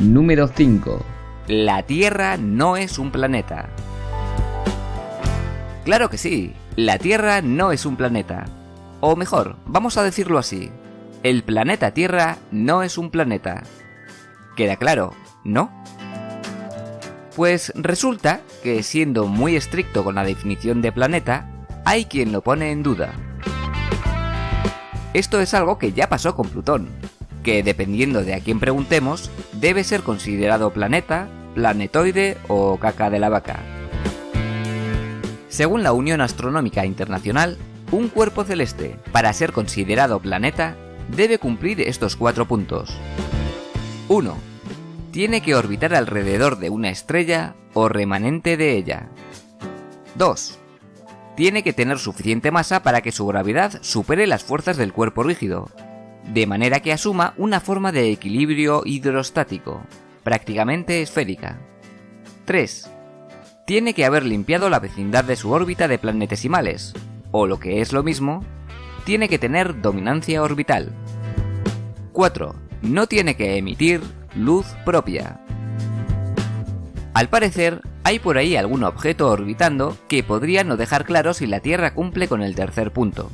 Número 5. La Tierra no es un planeta. Claro que sí, la Tierra no es un planeta. O mejor, vamos a decirlo así. El planeta Tierra no es un planeta. ¿Queda claro, no? Pues resulta que, siendo muy estricto con la definición de planeta, hay quien lo pone en duda. Esto es algo que ya pasó con Plutón, que dependiendo de a quién preguntemos, debe ser considerado planeta, planetoide o caca de la vaca. Según la Unión Astronómica Internacional, un cuerpo celeste, para ser considerado planeta, debe cumplir estos 4 puntos. 1. Tiene que orbitar alrededor de una estrella o remanente de ella. 2. Tiene que tener suficiente masa para que su gravedad supere las fuerzas del cuerpo rígido, de manera que asuma una forma de equilibrio hidrostático, prácticamente esférica. 3. Tiene que haber limpiado la vecindad de su órbita de planetesimales, o lo que es lo mismo, tiene que tener dominancia orbital. 4. No tiene que emitir luz propia. Al parecer, hay por ahí algún objeto orbitando que podría no dejar claro si la Tierra cumple con el tercer punto,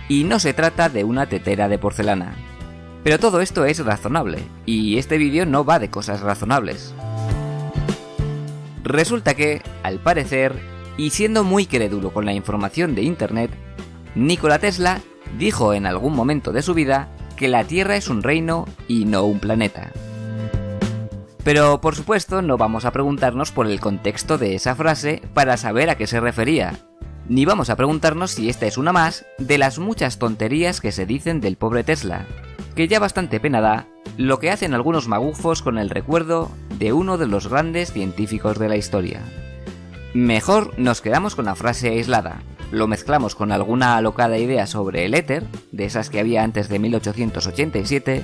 y no se trata de una tetera de porcelana. Pero todo esto es razonable, y este vídeo no va de cosas razonables. Resulta que, al parecer, y siendo muy crédulo con la información de internet, Nikola Tesla dijo en algún momento de su vida que la Tierra es un reino y no un planeta. Pero por supuesto no vamos a preguntarnos por el contexto de esa frase para saber a qué se refería, ni vamos a preguntarnos si esta es una más de las muchas tonterías que se dicen del pobre Tesla, que ya bastante pena da lo que hacen algunos magufos con el recuerdo de uno de los grandes científicos de la historia. Mejor nos quedamos con la frase aislada, lo mezclamos con alguna alocada idea sobre el éter, de esas que había antes de 1887,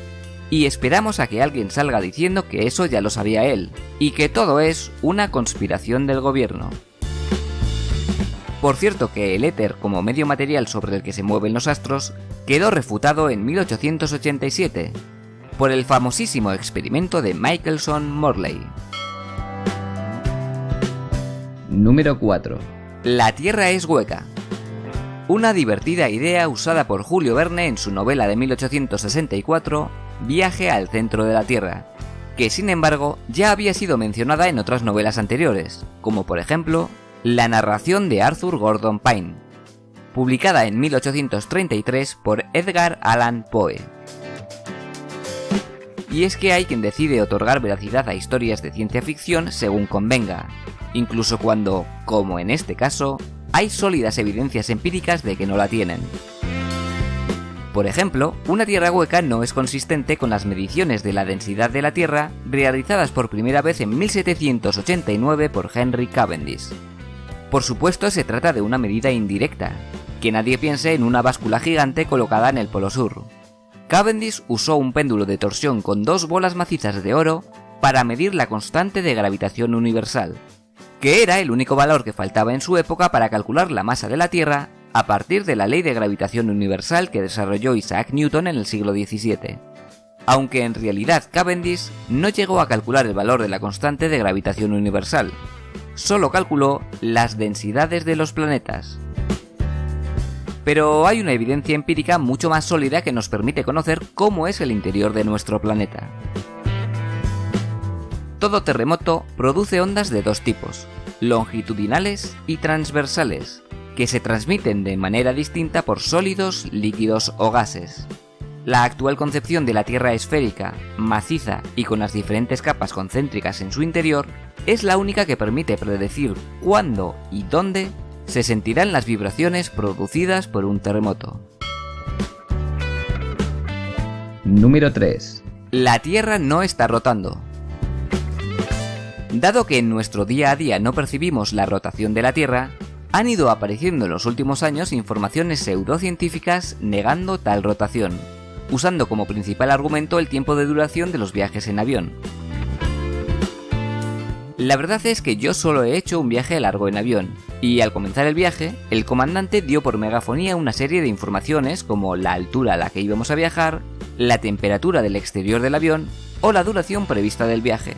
y esperamos a que alguien salga diciendo que eso ya lo sabía él, y que todo es una conspiración del gobierno. Por cierto que el éter como medio material sobre el que se mueven los astros quedó refutado en 1887, por el famosísimo experimento de Michelson-Morley. Número 4. La Tierra es hueca. Una divertida idea usada por Julio Verne en su novela de 1864, Viaje al centro de la Tierra, que sin embargo ya había sido mencionada en otras novelas anteriores, como por ejemplo La narración de Arthur Gordon Pym, publicada en 1833 por Edgar Allan Poe. Y es que hay quien decide otorgar veracidad a historias de ciencia ficción según convenga, incluso cuando, como en este caso, hay sólidas evidencias empíricas de que no la tienen. Por ejemplo, una Tierra hueca no es consistente con las mediciones de la densidad de la Tierra realizadas por primera vez en 1789 por Henry Cavendish. Por supuesto, se trata de una medida indirecta, que nadie piense en una báscula gigante colocada en el Polo Sur. Cavendish usó un péndulo de torsión con 2 bolas macizas de oro para medir la constante de gravitación universal, que era el único valor que faltaba en su época para calcular la masa de la Tierra a partir de la ley de gravitación universal que desarrolló Isaac Newton en el siglo XVII. Aunque en realidad Cavendish no llegó a calcular el valor de la constante de gravitación universal, solo calculó las densidades de los planetas. Pero hay una evidencia empírica mucho más sólida que nos permite conocer cómo es el interior de nuestro planeta. Todo terremoto produce ondas de 2 tipos, longitudinales y transversales, que se transmiten de manera distinta por sólidos, líquidos o gases. La actual concepción de la Tierra esférica, maciza y con las diferentes capas concéntricas en su interior es la única que permite predecir cuándo y dónde se sentirán las vibraciones producidas por un terremoto. Número 3. La Tierra no está rotando. Dado que en nuestro día a día no percibimos la rotación de la Tierra, han ido apareciendo en los últimos años informaciones pseudocientíficas negando tal rotación, usando como principal argumento el tiempo de duración de los viajes en avión. La verdad es que yo solo he hecho un viaje largo en avión, y al comenzar el viaje, el comandante dio por megafonía una serie de informaciones como la altura a la que íbamos a viajar, la temperatura del exterior del avión o la duración prevista del viaje.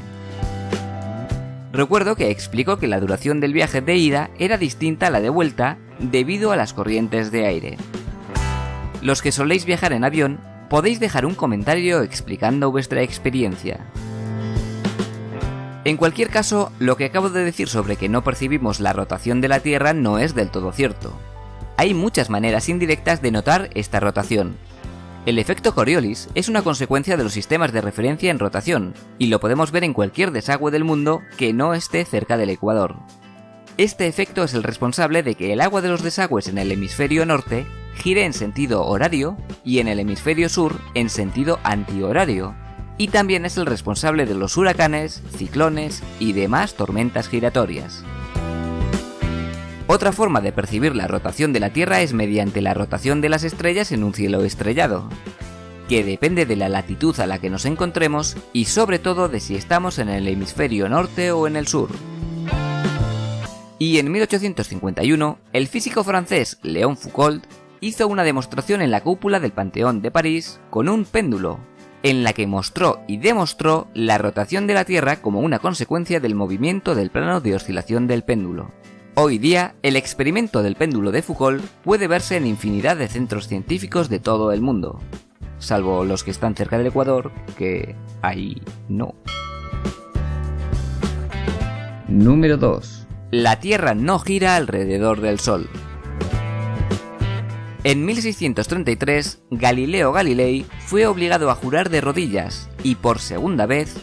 Recuerdo que explico que la duración del viaje de ida era distinta a la de vuelta debido a las corrientes de aire. Los que soléis viajar en avión, podéis dejar un comentario explicando vuestra experiencia. En cualquier caso, lo que acabo de decir sobre que no percibimos la rotación de la Tierra no es del todo cierto. Hay muchas maneras indirectas de notar esta rotación. El efecto Coriolis es una consecuencia de los sistemas de referencia en rotación, y lo podemos ver en cualquier desagüe del mundo que no esté cerca del ecuador. Este efecto es el responsable de que el agua de los desagües en el hemisferio norte gire en sentido horario y en el hemisferio sur en sentido antihorario, y también es el responsable de los huracanes, ciclones y demás tormentas giratorias. Otra forma de percibir la rotación de la Tierra es mediante la rotación de las estrellas en un cielo estrellado, que depende de la latitud a la que nos encontremos y sobre todo de si estamos en el hemisferio norte o en el sur. Y en 1851, el físico francés Léon Foucault hizo una demostración en la cúpula del Panteón de París con un péndulo, en la que mostró y demostró la rotación de la Tierra como una consecuencia del movimiento del plano de oscilación del péndulo. Hoy día, el experimento del péndulo de Foucault puede verse en infinidad de centros científicos de todo el mundo, salvo los que están cerca del Ecuador, que ahí no. Número 2. La Tierra no gira alrededor del Sol. En 1633, Galileo Galilei fue obligado a jurar de rodillas, y por segunda vez,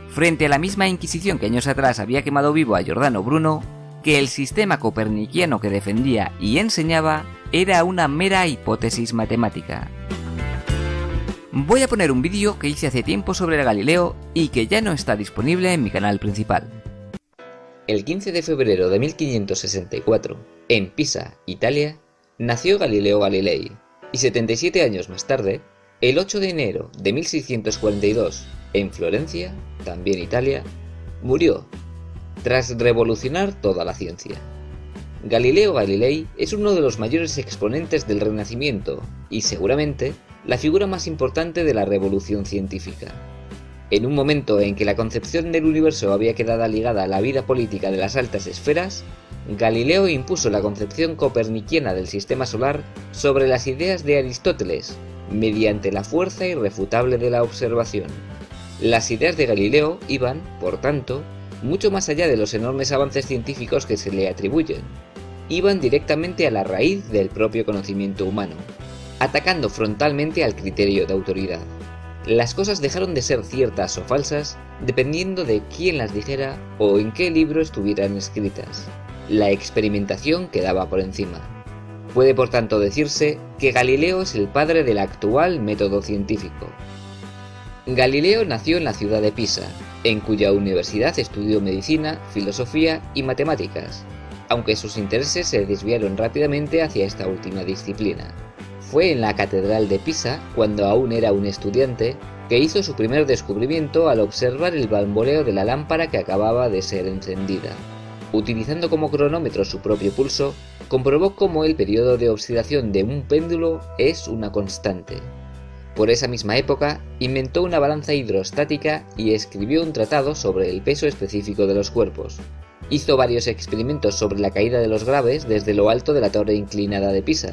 frente a la misma Inquisición que años atrás había quemado vivo a Giordano Bruno, que el sistema copernicano que defendía y enseñaba era una mera hipótesis matemática. Voy a poner un vídeo que hice hace tiempo sobre Galileo y que ya no está disponible en mi canal principal. El 15 de febrero de 1564, en Pisa, Italia, nació Galileo Galilei, y 77 años más tarde, el 8 de enero de 1642, en Florencia, también Italia, murió, tras revolucionar toda la ciencia. Galileo Galilei es uno de los mayores exponentes del Renacimiento y seguramente la figura más importante de la revolución científica. En un momento en que la concepción del universo había quedado ligada a la vida política de las altas esferas, Galileo impuso la concepción coperniciana del sistema solar sobre las ideas de Aristóteles, mediante la fuerza irrefutable de la observación. Las ideas de Galileo iban, por tanto, mucho más allá de los enormes avances científicos que se le atribuyen. Iban directamente a la raíz del propio conocimiento humano, atacando frontalmente al criterio de autoridad. Las cosas dejaron de ser ciertas o falsas dependiendo de quién las dijera o en qué libro estuvieran escritas. La experimentación quedaba por encima. Puede por tanto decirse que Galileo es el padre del actual método científico. Galileo nació en la ciudad de Pisa, en cuya universidad estudió medicina, filosofía y matemáticas, aunque sus intereses se desviaron rápidamente hacia esta última disciplina. Fue en la Catedral de Pisa, cuando aún era un estudiante, que hizo su primer descubrimiento al observar el bamboleo de la lámpara que acababa de ser encendida. Utilizando como cronómetro su propio pulso, comprobó cómo el periodo de oxidación de un péndulo es una constante. Por esa misma época, inventó una balanza hidrostática y escribió un tratado sobre el peso específico de los cuerpos. Hizo varios experimentos sobre la caída de los graves desde lo alto de la torre inclinada de Pisa,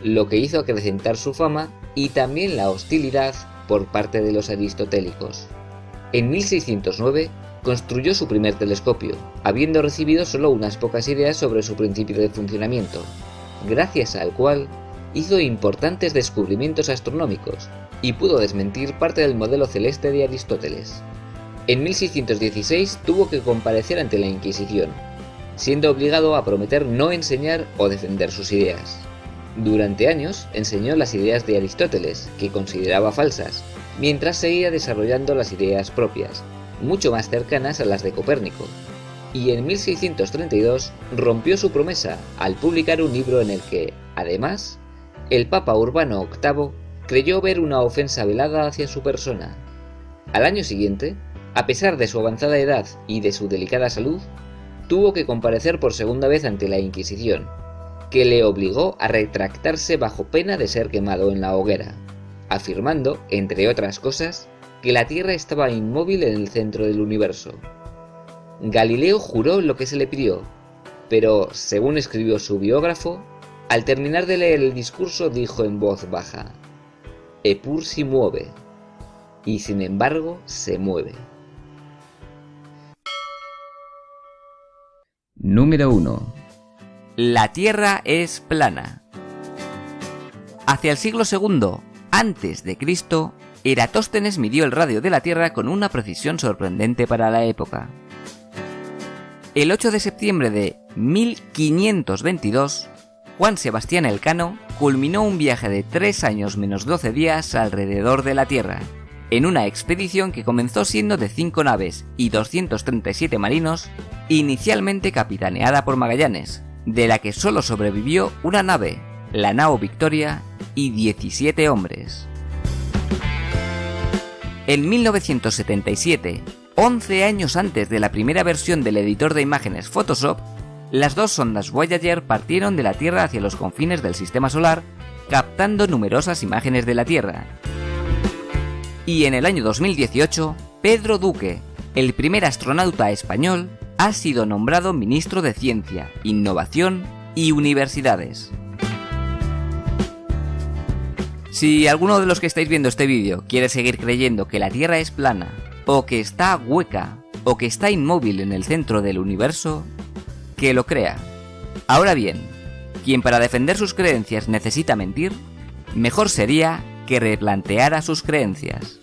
lo que hizo acrecentar su fama y también la hostilidad por parte de los aristotélicos. En 1609 construyó su primer telescopio, habiendo recibido solo unas pocas ideas sobre su principio de funcionamiento, gracias al cual hizo importantes descubrimientos astronómicos y pudo desmentir parte del modelo celeste de Aristóteles. En 1616 tuvo que comparecer ante la Inquisición, siendo obligado a prometer no enseñar o defender sus ideas. Durante años enseñó las ideas de Aristóteles, que consideraba falsas, mientras seguía desarrollando las ideas propias, mucho más cercanas a las de Copérnico, y en 1632 rompió su promesa al publicar un libro en el que, además, el Papa Urbano VIII creyó ver una ofensa velada hacia su persona. Al año siguiente, a pesar de su avanzada edad y de su delicada salud, tuvo que comparecer por segunda vez ante la Inquisición, que le obligó a retractarse bajo pena de ser quemado en la hoguera, afirmando, entre otras cosas, que la Tierra estaba inmóvil en el centro del universo. Galileo juró lo que se le pidió, pero, según escribió su biógrafo, al terminar de leer el discurso dijo en voz baja: «Eppur si muove», y sin embargo se mueve. Número 1. La Tierra es plana. Hacia el siglo II a.C., Eratóstenes midió el radio de la Tierra con una precisión sorprendente para la época. El 8 de septiembre de 1522, Juan Sebastián Elcano culminó un viaje de 3 años menos 12 días alrededor de la Tierra, en una expedición que comenzó siendo de 5 naves y 237 marinos, inicialmente capitaneada por Magallanes, de la que solo sobrevivió una nave, la nao Victoria, y 17 hombres. En 1977, 11 años antes de la primera versión del editor de imágenes Photoshop, las dos sondas Voyager partieron de la Tierra hacia los confines del Sistema Solar, captando numerosas imágenes de la Tierra. Y en el año 2018, Pedro Duque, el primer astronauta español, ha sido nombrado Ministro de Ciencia, Innovación y Universidades. Si alguno de los que estáis viendo este vídeo quiere seguir creyendo que la Tierra es plana, o que está hueca, o que está inmóvil en el centro del universo, que lo crea. Ahora bien, quien para defender sus creencias necesita mentir, mejor sería que replanteara sus creencias.